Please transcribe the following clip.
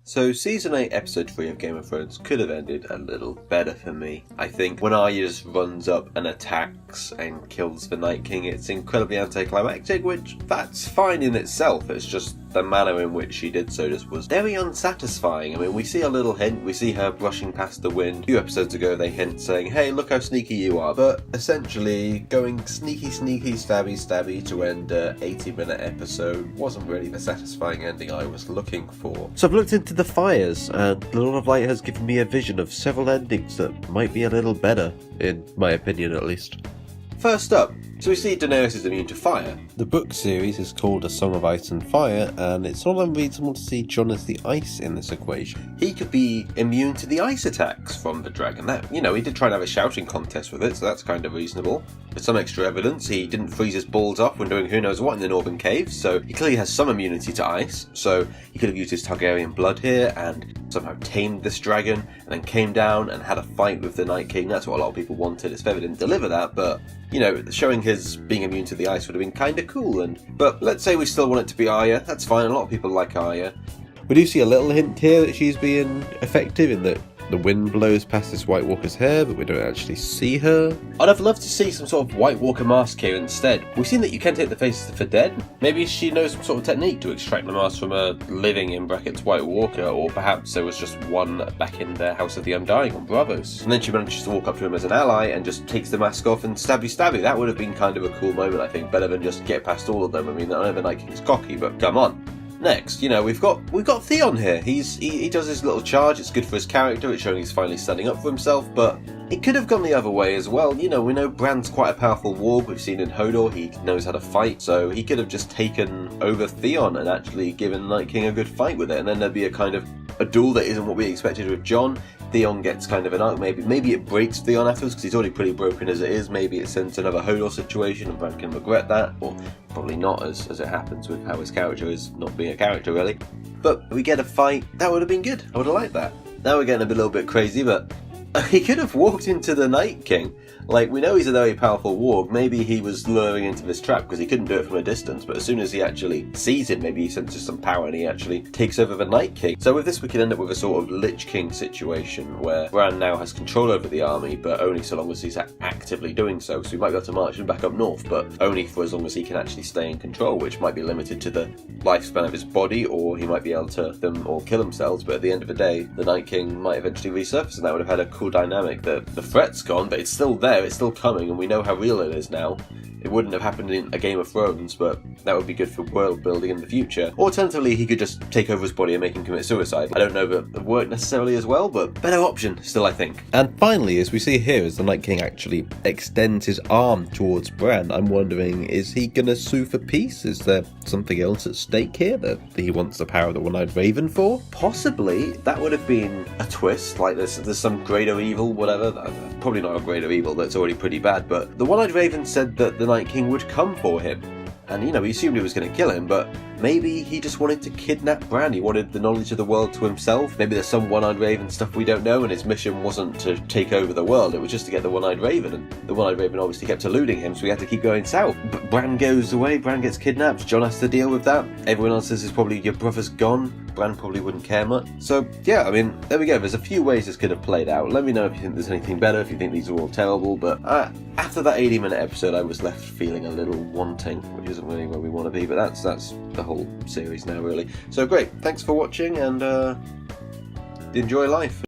So Season 8 Episode 3 of Game of Thrones could have ended a little better for me. I think when Aryas runs up and attacks and kills the Night King, it's incredibly anticlimactic, which that's fine in itself. It's just the manner in which she did so just was very unsatisfying. I mean, we see a little hint, we see her brushing past the wind. A few episodes ago they hint saying, hey, look how sneaky you are. But essentially, going sneaky, stabby to end a 80-minute episode wasn't really the satisfying ending I was looking for. So I've looked into the fires, and The Lord of Light has given me a vision of several endings that might be a little better, in my opinion at least. First up, so we see Daenerys is immune to fire. The book series is called A Song of Ice and Fire, and it's not unreasonable to see Jon as the ice in this equation. He could be immune to the ice attacks from the dragon. That, he did try and have a shouting contest with it, so that's kind of reasonable. With some extra evidence, he didn't freeze his balls off when doing who knows what in the Northern Caves, so he clearly has some immunity to ice, so he could have used his Targaryen blood here and somehow tamed this dragon, and then came down and had a fight with the Night King. That's what a lot of people wanted. It's fair they didn't deliver that, but showing his being immune to the ice would have been kind of cool. But let's say we still want it to be Arya. That's fine. A lot of people like Arya. We do see a little hint here that she's being effective in that the wind blows past this White Walker's hair, but we don't actually see her. I'd have loved to see some sort of White Walker mask here instead. We've seen that you can take the faces for dead. Maybe she knows some sort of technique to extract the mask from a living, in brackets, White Walker, or perhaps there was just one back in the House of the Undying on Braavos. And then she manages to walk up to him as an ally and just takes the mask off and stabby. That would have been kind of a cool moment, I think. Better than just get past all of them. I mean, I know the Night King's cocky, but come on. Next, we've got Theon here. He does his little charge. It's good for his character. It's showing he's finally standing up for himself. But it could have gone the other way as well. We know Bran's quite a powerful warg. We've seen in Hodor he knows how to fight. So he could have just taken over Theon and actually given Night King a good fight with it. And then there'd be a kind of a duel that isn't what we expected with Jon. Theon gets kind of an arc. Maybe it breaks Theon afterwards because he's already pretty broken as it is. Maybe it sends another Hodor situation and Bran can regret that, or probably not, as it happens with how his character is not being a character really. But we get a fight. That would have been good. I would have liked that. Now we're getting a little bit crazy, but he could have walked into the Night King. We know he's a very powerful warg. Maybe he was luring into this trap because he couldn't do it from a distance, but as soon as he actually sees him, maybe he senses some power and he actually takes over the Night King. So with this we could end up with a sort of Lich King situation where Bran now has control over the army, but only so long as he's actively doing so. So we might be able to march him back up north, but only for as long as he can actually stay in control, which might be limited to the lifespan of his body, or he might be able to them or kill themselves. But at the end of the day, the Night King might eventually resurface, and that would have had a cool dynamic. The threat's gone, but it's still there, it's still coming, and we know how real it is now. It wouldn't have happened in a Game of Thrones, but that would be good for world building in the future. Alternatively, he could just take over his body and make him commit suicide. I don't know that it would work necessarily as well, but better option still, I think. And finally, as we see here, as the Night King actually extends his arm towards Bran, I'm wondering, is he gonna sue for peace? Is there something else at stake here that he wants the power of the One-Eyed Raven for? Possibly. That would have been a twist, like there's some greater evil, whatever. Probably not a greater evil, that's already pretty bad, but the One-Eyed Raven said that the Night King would come for him. And, he assumed he was going to kill him, but maybe he just wanted to kidnap Bran. He wanted the knowledge of the world to himself. Maybe there's some One-Eyed Raven stuff we don't know, and his mission wasn't to take over the world. It was just to get the One-Eyed Raven, and the One-Eyed Raven obviously kept eluding him, so we had to keep going south. But Bran goes away, Bran gets kidnapped, Jon has to deal with that. Everyone else says it's probably your brother's gone. Bran probably wouldn't care much. So, yeah, I mean, there we go. There's a few ways this could have played out. Let me know if you think there's anything better, if you think these are all terrible, but after that 80-minute episode, I was left feeling a little wanting, which isn't really where we want to be, but that's the whole series now, really. So great, thanks for watching, and enjoy life.